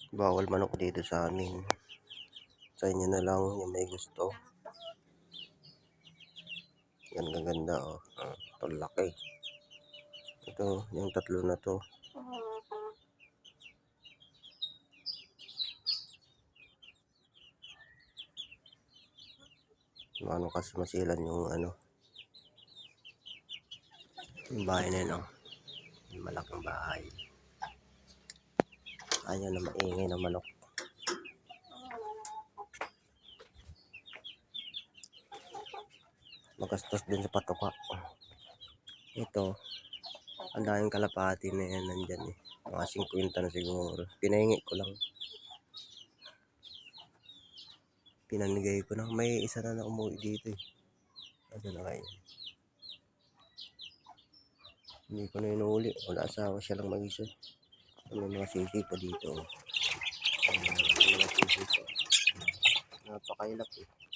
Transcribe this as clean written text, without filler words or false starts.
Bawal manok dito sa amin. Sa inyo na lang yung may gusto. Yan gaganda oh. Ito laki. Ito yung tatlo na to. Ano kasi masilan yung yung bahay na yun oh. Yung malaking bahay. Ayaw na maingay na manok. Magastos din sa patuka. Ito, ang daming kalapati na yan nandyan eh. Mga 50 na siguro. Pinahingi ko lang. Pinanigay ko na. May isa na umuwi dito eh. Kasi na kayo. Hindi ko na inuuli. Wala asawa siya lang mag-isa. May mga sisi pa dito. May mga sisi pa. Napakailap eh.